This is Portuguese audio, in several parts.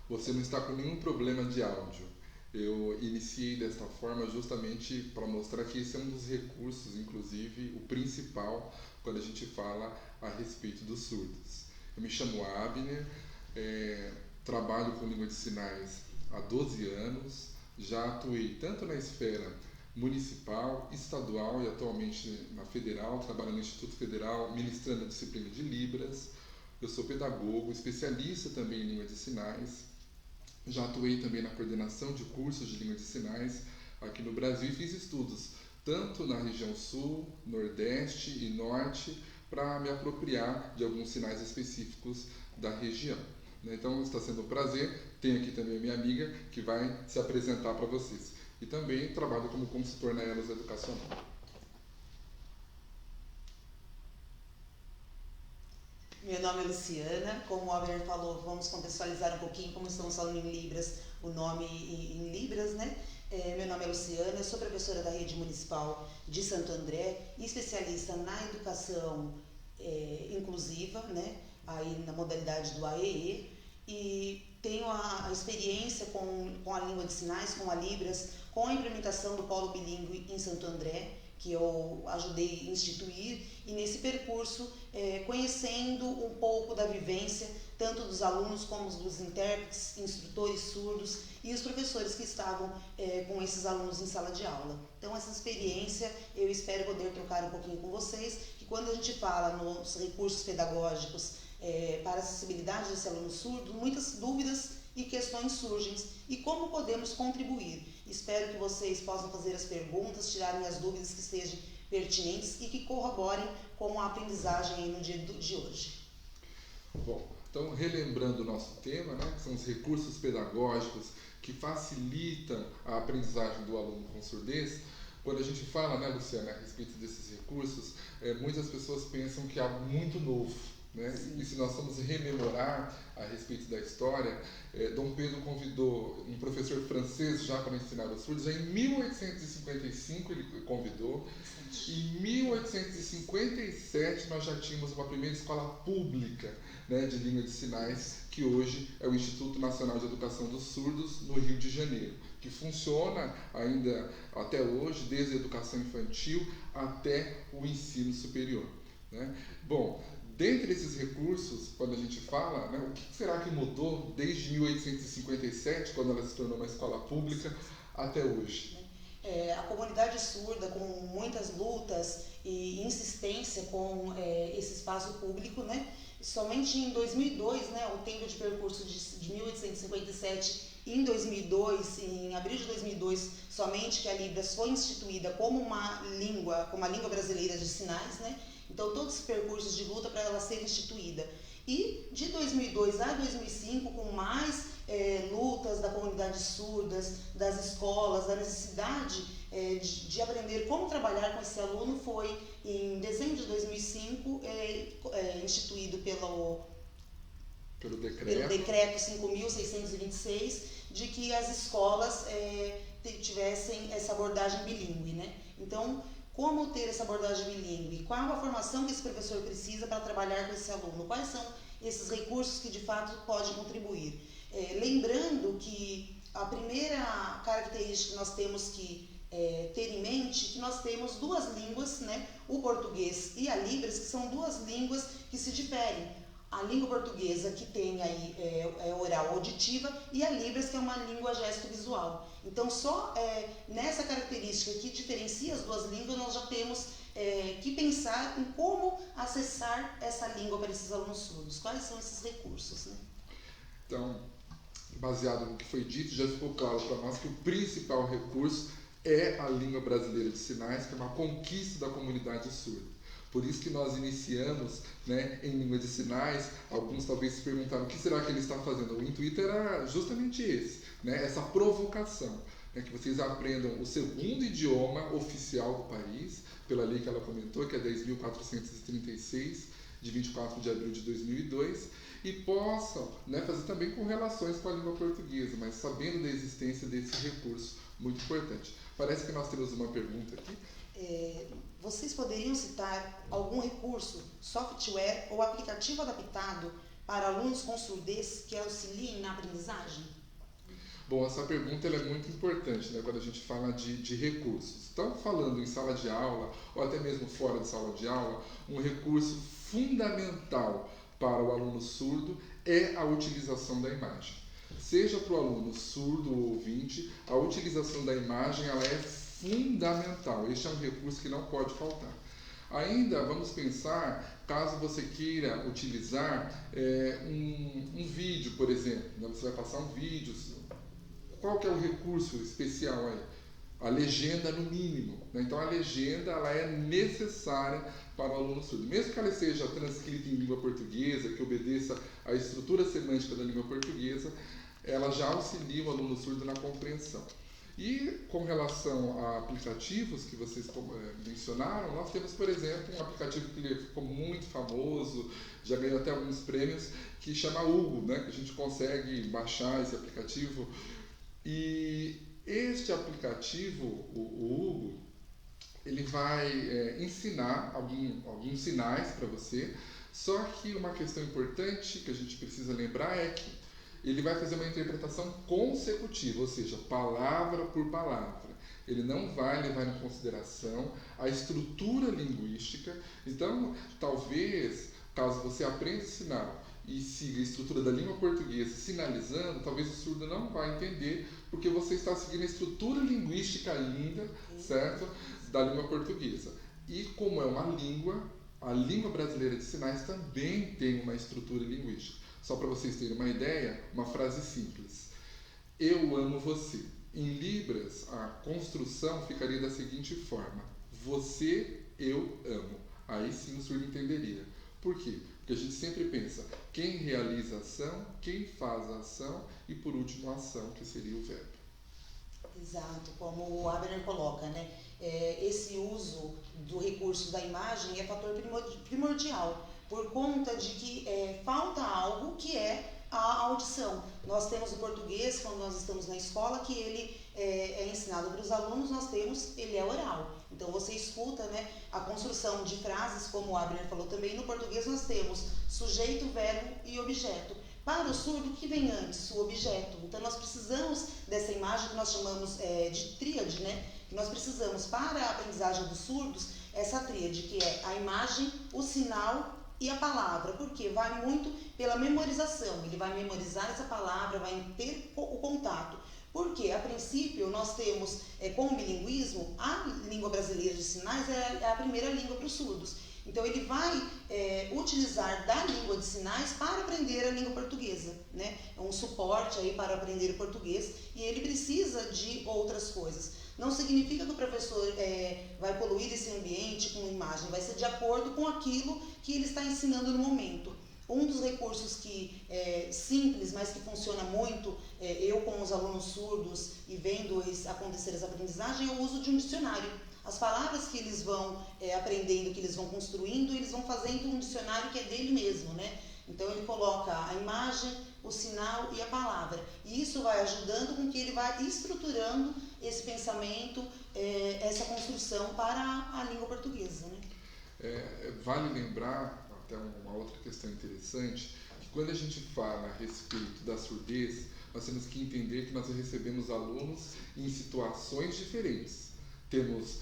você não está com nenhum problema de áudio. Eu iniciei desta forma justamente para mostrar que esse é um dos recursos, inclusive o principal, quando a gente fala a respeito dos surdos. Eu me chamo Abner, trabalho com língua de sinais há 12 anos, já atuei tanto na esfera municipal, estadual e atualmente na federal, trabalho no Instituto Federal, ministrando a disciplina de Libras. Eu sou pedagogo, especialista também em língua de sinais. Já atuei também na coordenação de cursos de língua de sinais aqui no Brasil e fiz estudos tanto na região sul, nordeste e norte para me apropriar de alguns sinais específicos da região. Então está sendo um prazer. Tenho aqui também a minha amiga que vai se apresentar para vocês. E também trabalho como consultor na Elos Educacional. Meu nome é Luciana, como o Abner falou, vamos contextualizar um pouquinho, como estamos falando em Libras, o nome em Libras, né? Meu nome é Luciana, eu sou professora da Rede Municipal de Santo André, especialista na educação inclusiva, né? Aí na modalidade do AEE, e tenho a experiência com a língua de sinais, com a Libras, com a implementação do polo bilíngue em Santo André, que eu ajudei a instituir, e nesse percurso conhecendo um pouco da vivência tanto dos alunos como dos intérpretes, instrutores surdos e os professores que estavam com esses alunos em sala de aula. Então essa experiência eu espero poder trocar um pouquinho com vocês, que quando a gente fala nos recursos pedagógicos para a acessibilidade desse aluno surdo, muitas dúvidas e questões surgem e como podemos contribuir. Espero que vocês possam fazer as perguntas, tirarem as dúvidas que sejam pertinentes e que corroborem com a aprendizagem no dia de hoje. Bom, então relembrando o nosso tema, né, que são os recursos pedagógicos que facilitam a aprendizagem do aluno com surdez. Quando a gente fala, né, Luciana, a respeito desses recursos, muitas pessoas pensam que é algo muito novo. Né? E se nós formos rememorar a respeito da história, Dom Pedro convidou um professor francês já para ensinar os surdos. Já em 1855 ele convidou. Em 1857 nós já tínhamos uma primeira escola pública, né, de língua de sinais, que hoje é o Instituto Nacional de Educação dos Surdos, no Rio de Janeiro, que funciona ainda até hoje, desde a educação infantil até o ensino superior. Né? Bom, dentre esses recursos, quando a gente fala, né, o que será que mudou desde 1857, quando ela se tornou uma escola pública, até hoje? A comunidade surda, com muitas lutas e insistência com esse espaço público, né, somente em 2002, né, o tempo de percurso de 1857, em 2002, em abril de 2002, somente que a Libras foi instituída como uma língua brasileira de sinais, né? Então, todos os percursos de luta para ela ser instituída. E de 2002 a 2005, com mais lutas da comunidade surdas, das escolas, da necessidade de aprender como trabalhar com esse aluno, foi em dezembro de 2005 instituído pelo decreto 5.626, de que as escolas tivessem essa abordagem bilíngue, né? Então, como ter essa abordagem bilíngue? Qual a formação que esse professor precisa para trabalhar com esse aluno? Quais são esses recursos que de fato podem contribuir? Lembrando que a primeira característica que nós temos que ter em mente, que nós temos duas línguas, né? O português e a Libras, que são duas línguas que se diferem. A língua portuguesa, que tem aí oral auditiva, e a Libras, que é uma língua gesto-visual. Então, só nessa característica que diferencia as duas línguas, nós já temos que pensar em como acessar essa língua para esses alunos surdos. Quais são esses recursos, né? Então, baseado no que foi dito, já ficou claro para nós que o principal recurso é a língua brasileira de sinais, que é uma conquista da comunidade surda. Por isso que nós iniciamos, né, em língua de sinais. Alguns talvez se perguntaram o que será que ele está fazendo. O intuito era justamente esse, né, essa provocação, né, que vocês aprendam o segundo idioma oficial do país, pela lei que ela comentou, que é 10.436, de 24 de abril de 2002, e possam, né, fazer também correlações com a língua portuguesa, mas sabendo da existência desse recurso muito importante. Parece que nós temos uma pergunta aqui. Vocês poderiam citar algum recurso, software ou aplicativo adaptado para alunos com surdez que auxiliem na aprendizagem? Bom, essa pergunta ela é muito importante, né, quando a gente fala de recursos. Então, falando em sala de aula, ou até mesmo fora de sala de aula, um recurso fundamental para o aluno surdo é a utilização da imagem. Seja para o aluno surdo ou ouvinte, a utilização da imagem ela é fundamental. Este é um recurso que não pode faltar. Ainda vamos pensar, caso você queira utilizar um vídeo, por exemplo, né? Você vai passar um vídeo, qual que é o recurso especial aí? A legenda no mínimo, né? Então a legenda ela é necessária para o aluno surdo. Mesmo que ela seja transcrita em língua portuguesa, que obedeça à estrutura semântica da língua portuguesa, ela já auxilia o aluno surdo na compreensão. E com relação a aplicativos que vocês mencionaram, nós temos, por exemplo, um aplicativo que ficou muito famoso, já ganhou até alguns prêmios, que chama Hugo, né? Que a gente consegue baixar esse aplicativo. E este aplicativo, o Hugo, ele vai ensinar alguns sinais para você, só que uma questão importante que a gente precisa lembrar é que ele vai fazer uma interpretação consecutiva, ou seja, palavra por palavra. Ele não vai levar em consideração a estrutura linguística. Então, talvez, caso você aprenda esse sinal e siga a estrutura da língua portuguesa sinalizando, talvez o surdo não vai entender, porque você está seguindo a estrutura linguística ainda, certo? Da língua portuguesa. E como é uma língua, a língua brasileira de sinais também tem uma estrutura linguística. Só para vocês terem uma ideia, uma frase simples. Eu amo você. Em Libras, a construção ficaria da seguinte forma. Você, eu amo. Aí sim o surdo entenderia. Por quê? Porque a gente sempre pensa quem realiza a ação, quem faz a ação e, por último, a ação, que seria o verbo. Exato, como o Abner coloca, né? Esse uso do recurso da imagem é fator primordial, por conta de que falta algo que é a audição. Nós temos o português, quando nós estamos na escola, que ele é ensinado para os alunos, ele é oral. Então você escuta, né, a construção de frases, como o Abner falou também, no português nós temos sujeito, verbo e objeto. Para o surdo, o que vem antes? O objeto. Então nós precisamos dessa imagem que nós chamamos de tríade, né? Que nós precisamos para a aprendizagem dos surdos, essa tríade que é a imagem, o sinal e a palavra, porque vai muito pela memorização. Ele vai memorizar essa palavra, vai ter o contato. Porque, a princípio, nós temos, com o bilinguismo, a língua brasileira de sinais é a primeira língua para os surdos. Então, ele vai utilizar da língua de sinais para aprender a língua portuguesa, né? É um suporte aí para aprender o português e ele precisa de outras coisas. Não significa que o professor vai poluir esse ambiente com imagem, vai ser de acordo com aquilo que ele está ensinando no momento. Um dos recursos que simples, mas que funciona muito, eu com os alunos surdos e vendo acontecer essa aprendizagem, é o uso de um dicionário. As palavras que eles vão aprendendo, que eles vão construindo, eles vão fazendo um dicionário que é dele mesmo, né? Então ele coloca a imagem, o sinal e a palavra. E isso vai ajudando com que ele vá estruturando esse pensamento, essa construção para a língua portuguesa, né? Vale lembrar, até uma outra questão interessante, que quando a gente fala a respeito da surdez, nós temos que entender que nós recebemos alunos em situações diferentes. Temos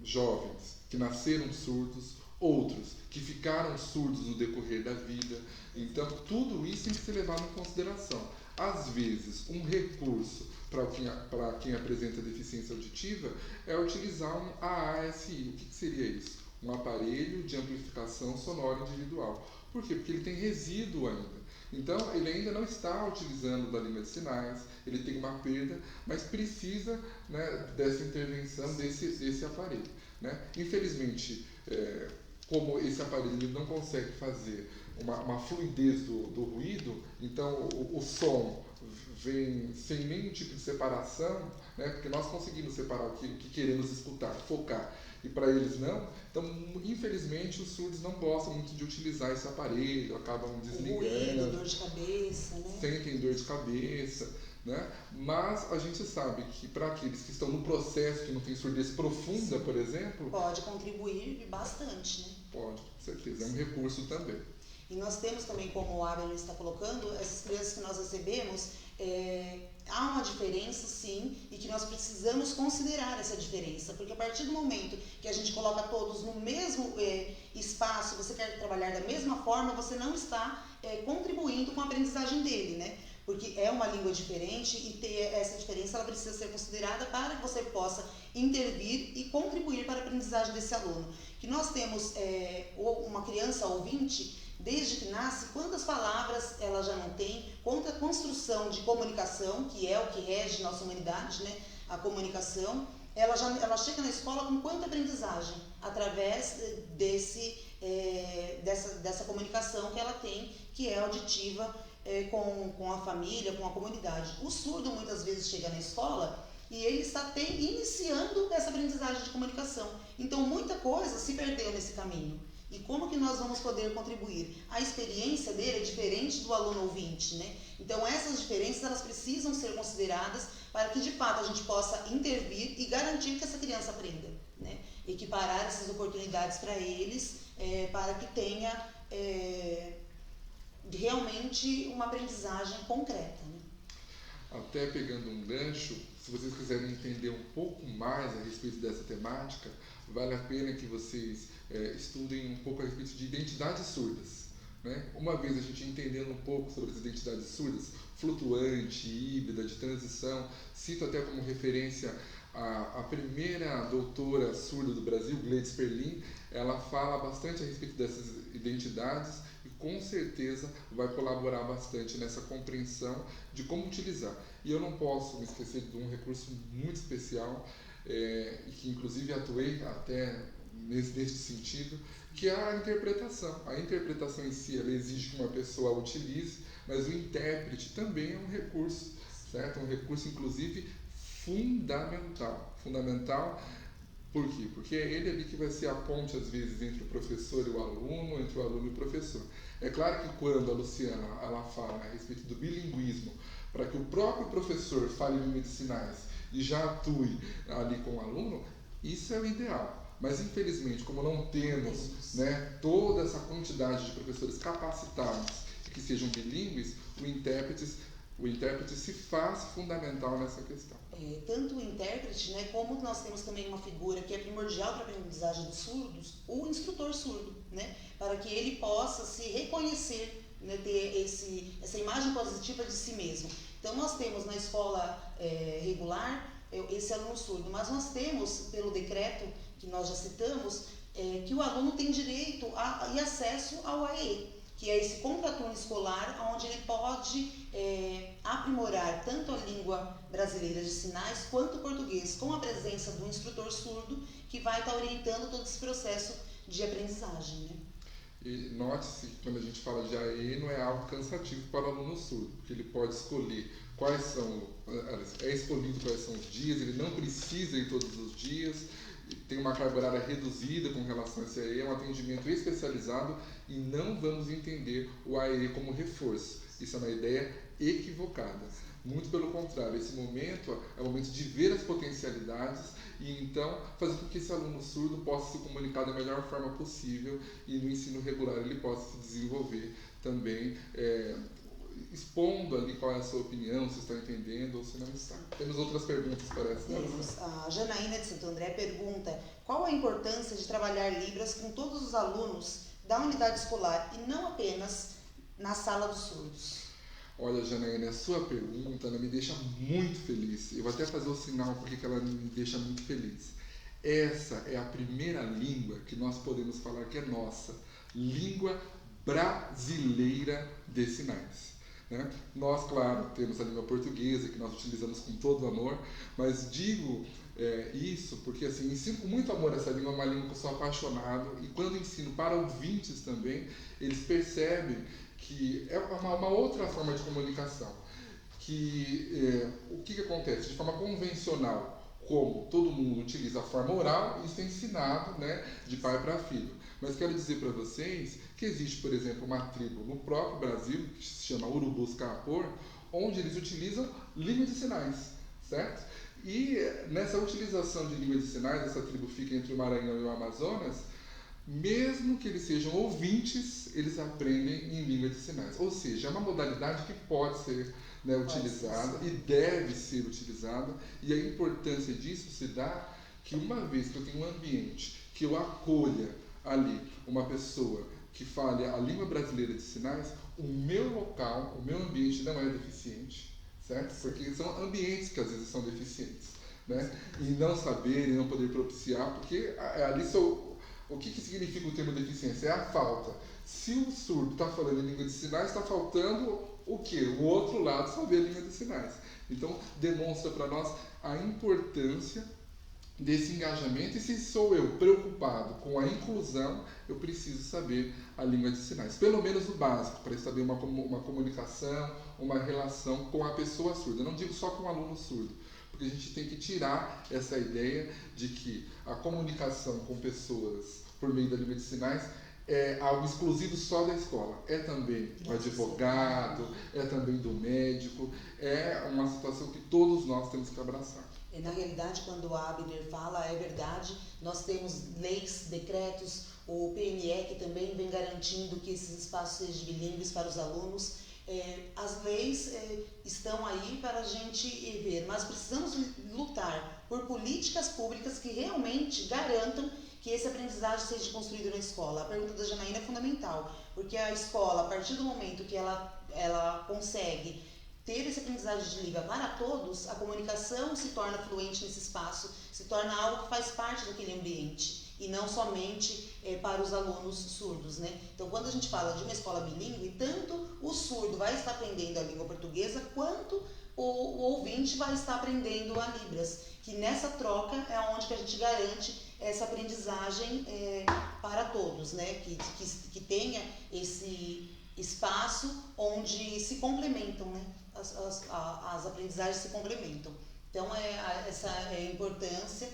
jovens que nasceram surdos, outros que ficaram surdos no decorrer da vida. Então, tudo isso tem que ser levado em consideração. Às vezes, um recurso para quem apresenta deficiência auditiva é utilizar um AASI. O que seria isso? Um aparelho de amplificação sonora individual. Por quê? Porque ele tem resíduo ainda. Então, ele ainda não está utilizando da língua de sinais, ele tem uma perda, mas precisa, né, dessa intervenção desse aparelho, né? Infelizmente, como esse aparelho ele não consegue fazer uma fluidez do ruído, então o som vem sem nenhum tipo de separação, né? Porque nós conseguimos separar o que queremos escutar, focar, e para eles não. Então, infelizmente, os surdos não gostam muito de utilizar esse aparelho, acabam desligando. Ruído, dor de cabeça, né? Sentem dor de cabeça, né? Mas a gente sabe que para aqueles que estão no processo, que não tem surdez profunda, por exemplo... Pode contribuir bastante, né? Pode, com certeza. É um recurso também. E nós temos também, como o Abel está colocando, essas crianças que nós recebemos, há uma diferença sim, e que nós precisamos considerar essa diferença, porque a partir do momento que a gente coloca todos no mesmo espaço, você quer trabalhar da mesma forma, você não está contribuindo com a aprendizagem dele, né? Porque é uma língua diferente e ter essa diferença ela precisa ser considerada para que você possa intervir e contribuir para a aprendizagem desse aluno. Que nós temos uma criança ouvinte, desde que nasce, quantas palavras ela já não tem, quanta construção de comunicação, que é o que rege nossa humanidade, né? A comunicação, ela chega na escola com quanta aprendizagem através dessa comunicação que ela tem, que é auditiva, com a família, com a comunidade. O surdo muitas vezes chega na escola e ele está iniciando essa aprendizagem de comunicação. Então muita coisa se perdeu nesse caminho. E como que nós vamos poder contribuir? A experiência dele é diferente do aluno ouvinte, né? Então essas diferenças elas precisam ser consideradas para que de fato a gente possa intervir e garantir que essa criança aprenda, né? Equiparar essas oportunidades para eles, para que tenha realmente uma aprendizagem concreta, né? Até pegando um gancho, se vocês quiserem entender um pouco mais a respeito dessa temática, vale a pena que vocês estudem um pouco a respeito de identidades surdas, né? Uma vez a gente entendendo um pouco sobre as identidades surdas, flutuante, híbrida, de transição, cito até como referência a primeira doutora surda do Brasil, Gleides Perlin, ela fala bastante a respeito dessas identidades e com certeza vai colaborar bastante nessa compreensão de como utilizar. E eu não posso me esquecer de um recurso muito especial, e que inclusive atuei até nesse sentido, que é a interpretação. A interpretação em si, ela exige que uma pessoa a utilize, mas o intérprete também é um recurso, certo? Um recurso, inclusive, fundamental. Fundamental, por quê? Porque é ele ali que vai ser a ponte, às vezes, entre o professor e o aluno, entre o aluno e o professor. É claro que quando a Luciana ela fala a respeito do bilinguismo, para que o próprio professor fale língua de sinais e já atue ali com o aluno, isso é o ideal. Mas, infelizmente, como não temos, né, toda essa quantidade de professores capacitados que sejam bilíngues, o intérprete se faz fundamental nessa questão. Tanto o intérprete, né, como nós temos também uma figura que é primordial para a aprendizagem dos surdos, o instrutor surdo, né, para que ele possa se reconhecer, né, ter essa imagem positiva de si mesmo. Então, nós temos na escola regular esse aluno surdo, mas nós temos, pelo decreto que nós já citamos, que o aluno tem direito e acesso ao AEE, que é esse contraturno escolar, onde ele pode aprimorar tanto a língua brasileira de sinais quanto o português, com a presença do instrutor surdo, que vai estar orientando todo esse processo de aprendizagem, né? E note-se que quando a gente fala de AE, não é algo cansativo para o aluno surdo, porque ele pode escolher é escolhido quais são os dias, ele não precisa ir todos os dias, tem uma carga horária reduzida com relação a esse AE, é um atendimento especializado e não vamos entender o AE como reforço. Isso é uma ideia equivocada. Muito pelo contrário, esse momento é o momento de ver as potencialidades e então fazer com que esse aluno surdo possa se comunicar da melhor forma possível e no ensino regular ele possa se desenvolver também, expondo ali qual é a sua opinião, se está entendendo ou se não está. Temos outras perguntas para essa. Temos. A Janaína de Santo André pergunta: qual a importância de trabalhar Libras com todos os alunos da unidade escolar e não apenas na sala dos surdos? Olha, Janaína, a sua pergunta ela me deixa muito feliz. Eu vou até fazer o sinal porque ela me deixa muito feliz. Essa é a primeira língua que nós podemos falar que é nossa, língua brasileira de sinais. Né? Nós, claro, temos a língua portuguesa que nós utilizamos com todo amor, mas digo isso porque assim, ensino com muito amor essa língua, é uma língua que eu sou apaixonado e quando ensino para ouvintes também, eles percebem que é uma outra forma de comunicação, o que acontece? De forma convencional, como todo mundo utiliza a forma oral, isso é ensinado, né, de pai para filho. Mas quero dizer para vocês que existe, por exemplo, uma tribo no próprio Brasil, que se chama Urubus Kaapor, onde eles utilizam língua de sinais, certo? E nessa utilização de língua de sinais, essa tribo fica entre o Maranhão e o Amazonas, mesmo que eles sejam ouvintes, eles aprendem em língua de sinais. Ou seja, é uma modalidade que pode ser, né, utilizada e deve ser utilizada, e a importância disso se dá que uma vez que eu tenho um ambiente, que eu acolha ali uma pessoa que fale a língua brasileira de sinais, o meu local, o meu ambiente não é deficiente, certo? Porque são ambientes que às vezes são deficientes, né? E não saber, e não poder propiciar, porque ali o que significa o termo deficiência? É a falta. Se o surdo está falando em língua de sinais, está faltando o quê? O outro lado saber a língua de sinais. Então, demonstra para nós a importância desse engajamento, e se sou eu preocupado com a inclusão, eu preciso saber a língua de sinais, pelo menos o básico, para saber uma comunicação, uma relação com a pessoa surda. Eu não digo só com o aluno surdo, porque a gente tem que tirar essa ideia de que a comunicação com pessoas por meio da língua de sinais é algo exclusivo só da escola. É também do advogado, é também do médico, é uma situação que todos nós temos que abraçar. Na realidade, quando o Abner fala, é verdade, nós temos leis, decretos, o PNE que também vem garantindo que esses espaços sejam bilíngues para os alunos. As leis estão aí para a gente ver, mas precisamos lutar por políticas públicas que realmente garantam que esse aprendizagem seja construído na escola. A pergunta da Janaína é fundamental, porque a escola, a partir do momento que ela consegue ter esse aprendizagem de língua para todos, a comunicação se torna fluente nesse espaço, se torna algo que faz parte daquele ambiente, e não somente para os alunos surdos, né? Então, quando a gente fala de uma escola bilíngue, tanto o surdo vai estar aprendendo a língua portuguesa, quanto o ouvinte vai estar aprendendo a Libras, que nessa troca é onde que a gente garante essa aprendizagem para todos, né? Que tenha esse espaço onde se complementam, né? As aprendizagens se complementam. Então, essa é a importância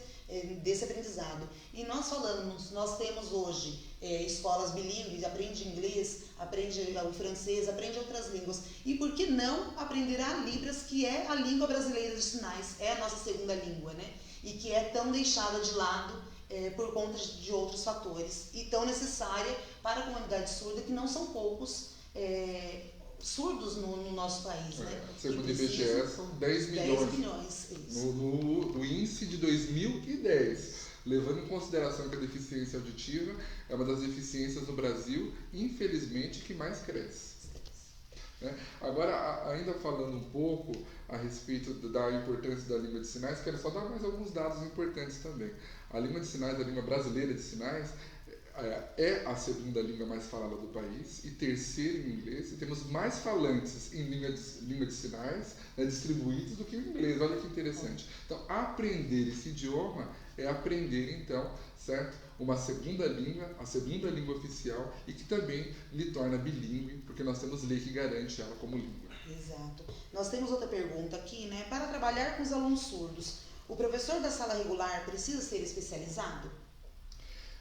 desse aprendizado. E nós temos hoje escolas bilíngues, aprende inglês, aprende o francês, aprende outras línguas. E por que não aprender a Libras, que é a língua brasileira de sinais, é a nossa segunda língua, né? E que é tão deixada de lado por conta de outros fatores, e tão necessária para a comunidade surda, que não são poucos surdos no nosso país, né? Segundo o IBGE, são 10 milhões. 10 milhões, isso. No índice de 2010, levando em consideração que a deficiência auditiva é uma das deficiências no Brasil, infelizmente, que mais cresce. Agora, ainda falando um pouco a respeito da importância da língua de sinais, quero só dar mais alguns dados importantes também. A língua de sinais, a língua brasileira de sinais, é a segunda língua mais falada do país e terceira em inglês, e temos mais falantes em língua de sinais, né, distribuídos do que o inglês. Olha que interessante. Então, aprender esse idioma é aprender, então, certo? Uma segunda língua, a segunda língua oficial, e que também lhe torna bilíngue, porque nós temos lei que garante ela como língua. Exato. Nós temos outra pergunta aqui, né? Para trabalhar com os alunos surdos, o professor da sala regular precisa ser especializado?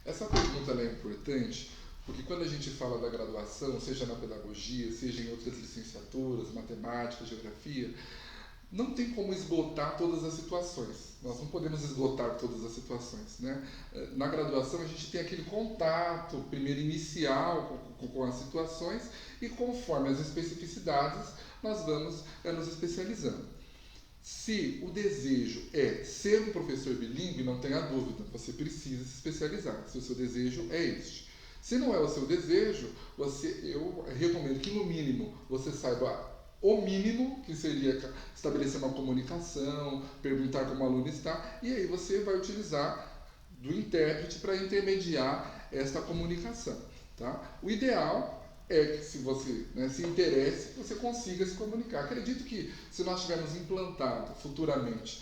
Essa pergunta é importante porque quando a gente fala da graduação, seja na pedagogia, seja em outras licenciaturas, matemática, geografia, não tem como esgotar todas as situações. Nós não podemos esgotar todas as situações, né? Na graduação a gente tem aquele contato primeiro inicial com as situações, e conforme as especificidades nós vamos nos especializando. Se o desejo é ser um professor bilíngue, não tenha dúvida, você precisa se especializar, se o seu desejo é este. Se não é o seu desejo, eu recomendo que no mínimo você saiba o mínimo, que seria estabelecer uma comunicação, perguntar como o aluno está, e aí você vai utilizar do intérprete para intermediar esta comunicação. Tá? O ideal é que, se você se interesse, você consiga se comunicar. Acredito que, se nós tivermos implantado futuramente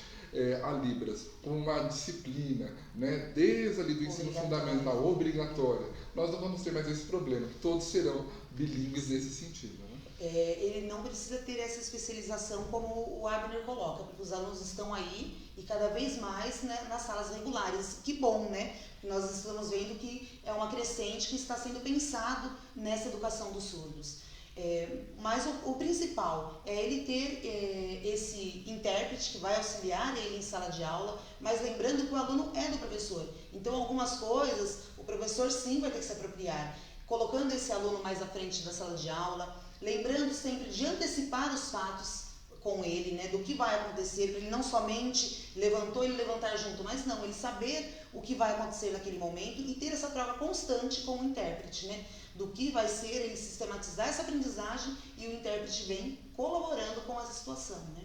a Libras como uma disciplina, né, desde ali do ensino fundamental, obrigatória, nós não vamos ter mais esse problema, que todos serão bilíngues nesse sentido. Né? Ele não precisa ter essa especialização como o Abner coloca, porque os alunos estão aí e cada vez mais, né, nas salas regulares. Que bom, né? Nós estamos vendo que é uma crescente que está sendo pensado nessa educação dos surdos. Mas o principal é ele ter esse intérprete que vai auxiliar ele em sala de aula, mas lembrando que o aluno é do professor. Então, algumas coisas o professor professor sim vai ter que se apropriar, colocando esse aluno mais à frente da sala de aula, lembrando sempre de antecipar os fatos com ele, né, do que vai acontecer, para ele não somente levantar junto, mas não, ele saber o que vai acontecer naquele momento e ter essa troca constante com o intérprete, né, do que vai ser ele sistematizar essa aprendizagem e o intérprete vem colaborando com essa situação, né.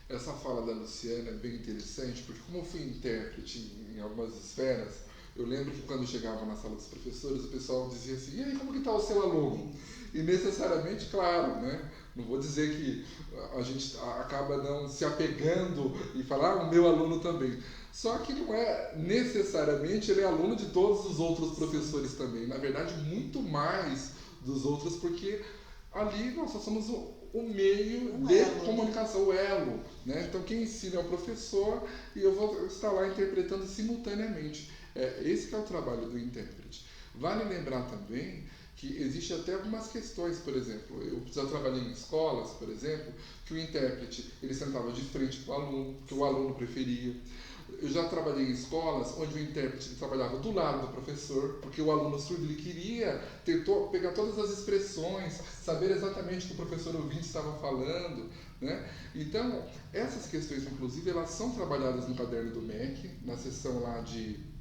Essa fala da Luciana é bem interessante, porque como eu fui intérprete em algumas esferas, eu lembro que quando eu chegava na sala dos professores, o pessoal dizia assim, e aí, como que está o seu aluno? E necessariamente, claro, né? Não vou dizer que a gente acaba não se apegando e falar, o meu aluno também. Só que não é necessariamente ele é aluno de todos os outros professores também. Na verdade, muito mais dos outros, porque ali nós só somos o meio de comunicação, o elo. Né? Então, quem ensina é o professor e eu vou estar lá interpretando simultaneamente. Esse que é o trabalho do intérprete. Vale lembrar também que existe até algumas questões, por exemplo, eu já trabalhei em escolas, por exemplo, que o intérprete ele sentava de frente para o aluno, que o aluno preferia. Eu já trabalhei em escolas onde o intérprete trabalhava do lado do professor, porque o aluno surdo ele queria pegar todas as expressões, saber exatamente o que o professor ouvinte estava falando. Né? Então, essas questões, inclusive, elas são trabalhadas no caderno do MEC, na seção lá de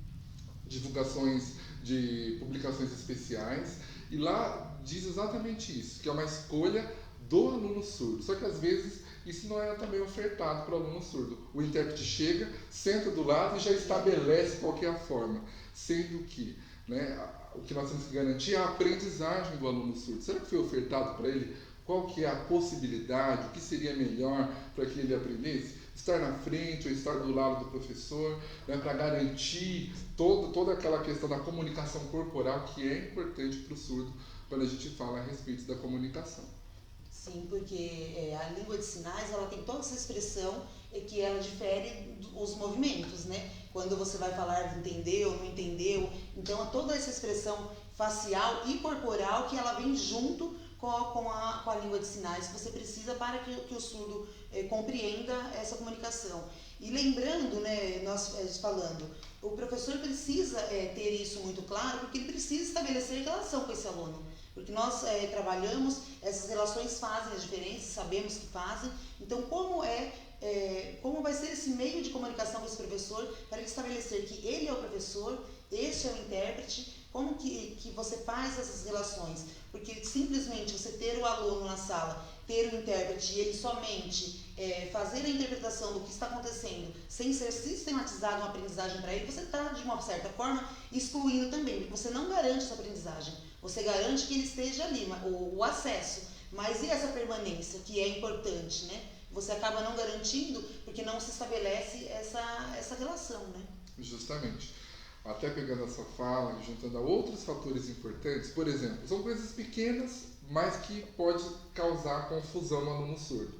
divulgações de publicações especiais, e lá diz exatamente isso, que é uma escolha do aluno surdo. Só que às vezes isso não é também ofertado para o aluno surdo. O intérprete chega, senta do lado e já estabelece qual que é a forma, sendo que, né, o que nós temos que garantir é a aprendizagem do aluno surdo. Será que foi ofertado para ele qual que é a possibilidade, o que seria melhor para que ele aprendesse? Estar na frente ou estar do lado do professor, né, para garantir toda aquela questão da comunicação corporal que é importante para o surdo quando a gente fala a respeito da comunicação. Sim, porque a língua de sinais ela tem toda essa expressão que ela difere os movimentos, né? Quando você vai falar entendeu, não entendeu, então toda essa expressão facial e corporal que ela vem junto com a língua de sinais que você precisa para que o surdo compreenda essa comunicação. E lembrando, né, nós falando, o professor precisa ter isso muito claro, porque ele precisa estabelecer relação com esse aluno. Porque nós trabalhamos, essas relações fazem a diferença, sabemos que fazem. Então, como vai ser esse meio de comunicação com esse professor para ele estabelecer que ele é o professor, este é o intérprete, como que você faz essas relações? Porque simplesmente você ter o aluno na sala, ter o intérprete e ele somente fazer a interpretação do que está acontecendo sem ser sistematizado uma aprendizagem para ele, você está, de uma certa forma, excluindo também, porque você não garante essa aprendizagem. Você garante que ele esteja ali, o acesso. Mas e essa permanência, que é importante, né? Você acaba não garantindo porque não se estabelece essa relação, né? Justamente. Até pegando essa fala e juntando a outros fatores importantes, por exemplo, são coisas pequenas, mas que pode causar confusão no aluno surdo.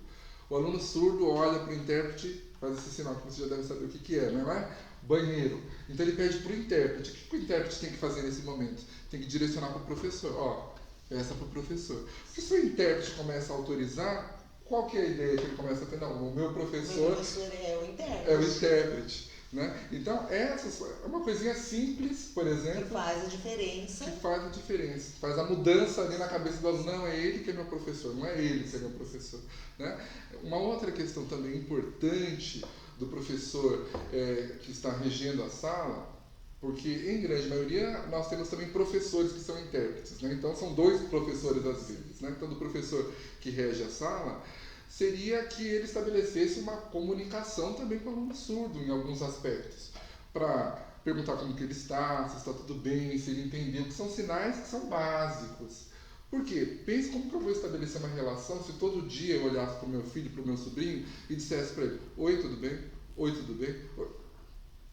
O aluno surdo olha para o intérprete, faz esse sinal que você já deve saber o que é, não é? Banheiro. Então ele pede para o intérprete. O que o intérprete tem que fazer nesse momento? Tem que direcionar para o professor. Ó, essa para o professor. Porque se o intérprete começa a autorizar, qual que é a ideia que ele começa a ter? Não, o meu professor é o intérprete. É o intérprete. Né? Então, essa é uma coisinha simples, por exemplo. Que faz a diferença. Que faz a diferença. Faz a mudança ali na cabeça do aluno. Não, é ele que é meu professor, não é ele que é meu professor. Né? Uma outra questão também importante do professor que está regendo a sala, porque em grande maioria nós temos também professores que são intérpretes. Né? Então, são dois professores às vezes. Né? Então, do professor que rege a sala, seria que ele estabelecesse uma comunicação também com o aluno surdo em alguns aspectos, para perguntar como que ele está, se está tudo bem, se ele entendeu, que são sinais que são básicos. Por quê? Pense como que eu vou estabelecer uma relação se todo dia eu olhasse para o meu filho, para o meu sobrinho e dissesse para ele, oi, tudo bem? Oi, tudo bem?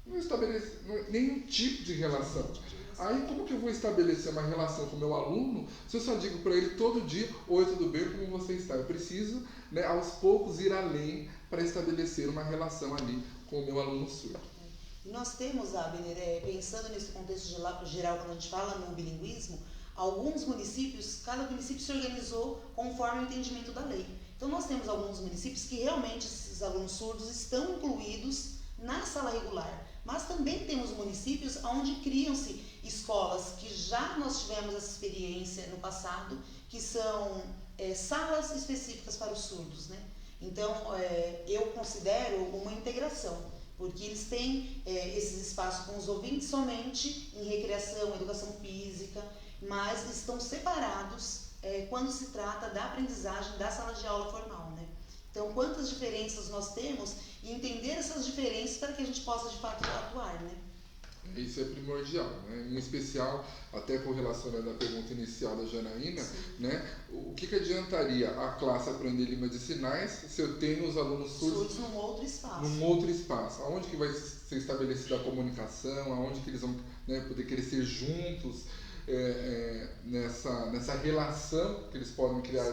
Não estabelece nenhum tipo de relação. Aí como que eu vou estabelecer uma relação com o meu aluno se eu só digo para ele todo dia, oi, tudo bem, como você está? Eu preciso, né, aos poucos ir além para estabelecer uma relação ali com o meu aluno surdo. Nós temos, Abner, pensando nesse contexto geral, quando a gente fala no bilinguismo, alguns municípios, cada município se organizou conforme o entendimento da lei. Então nós temos alguns municípios que realmente esses alunos surdos estão incluídos na sala regular. Mas também temos municípios onde criam-se escolas tivemos essa experiência no passado, que são salas específicas para os surdos, né? Então, eu considero uma integração, porque eles têm esses espaços com os ouvintes somente em recreação, educação física, mas estão separados quando se trata da aprendizagem da sala de aula formal, né? Então, quantas diferenças nós temos e entender essas diferenças para que a gente possa, de fato, atuar, né? Isso é primordial, né? Em especial, até correlacionando a pergunta inicial da Janaína, né? O que adiantaria a classe aprender língua de sinais se eu tenho os alunos surdos num outro espaço? Num outro espaço. Aonde que vai ser estabelecida a comunicação, aonde que eles vão, né, poder crescer juntos, nessa relação que eles podem criar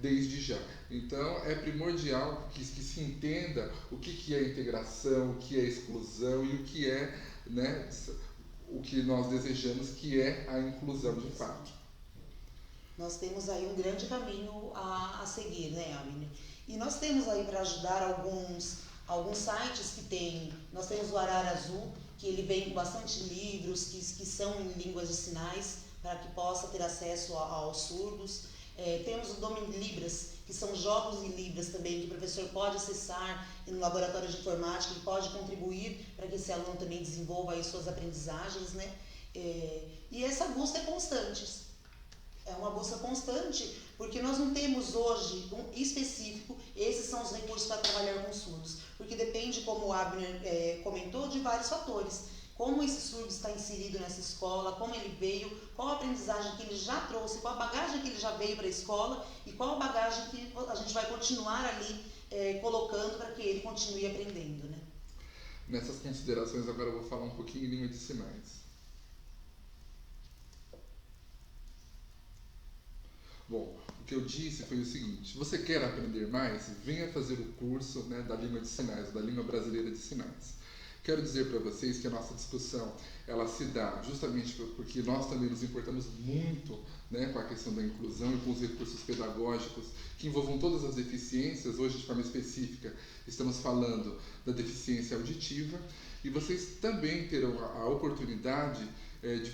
desde já. Então, é primordial que se entenda o que é integração, o que é exclusão e o que é, né, o que nós desejamos, que é a inclusão de fato. Nós temos aí um grande caminho a seguir, né, Abner? E nós temos aí para ajudar alguns sites que tem. Nós temos o Arara Azul, que ele vem com bastante livros que são em línguas de sinais, para que possa ter acesso aos surdos. Temos o Domin Libras, que são jogos em Libras também, que o professor pode acessar no laboratório de informática, ele pode contribuir para que esse aluno também desenvolva aí suas aprendizagens, né? E essa busca é constante. É uma busca constante, porque nós não temos hoje um específico, esses são os recursos para trabalhar com surdos, porque depende, como o Abner comentou, de vários fatores. Como esse surdo está inserido nessa escola, como ele veio, qual a aprendizagem que ele já trouxe, qual a bagagem que ele já veio para a escola e qual a bagagem que a gente vai continuar ali colocando para que ele continue aprendendo, né? Nessas considerações, agora eu vou falar um pouquinho em língua de sinais. Bom, o que eu disse foi o seguinte: você quer aprender mais? Venha fazer o curso, né, da língua de sinais, da língua brasileira de sinais. Quero dizer para vocês que a nossa discussão, ela se dá justamente porque nós também nos importamos muito, né, com a questão da inclusão e com os recursos pedagógicos que envolvam todas as deficiências. Hoje, de forma específica, estamos falando da deficiência auditiva, e vocês também terão a oportunidade de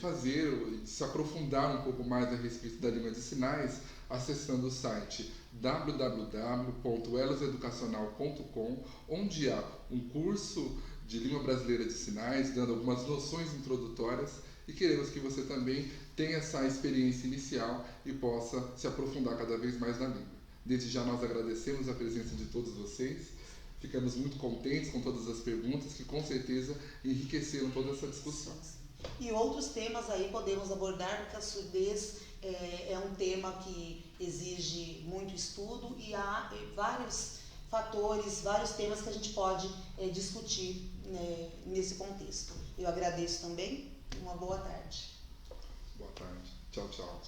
se aprofundar um pouco mais a respeito da língua de sinais, acessando o site www.eloseducacional.com, onde há um curso de língua brasileira de sinais, dando algumas noções introdutórias, e queremos que você também tenha essa experiência inicial e possa se aprofundar cada vez mais na língua. Desde já nós agradecemos a presença de todos vocês, ficamos muito contentes com todas as perguntas que com certeza enriqueceram toda essa discussão. E outros temas aí podemos abordar, porque a surdez é um tema que exige muito estudo e há vários fatores, vários temas que a gente pode discutir, né, nesse contexto. Eu agradeço também e uma boa tarde. Boa tarde. Tchau, tchau.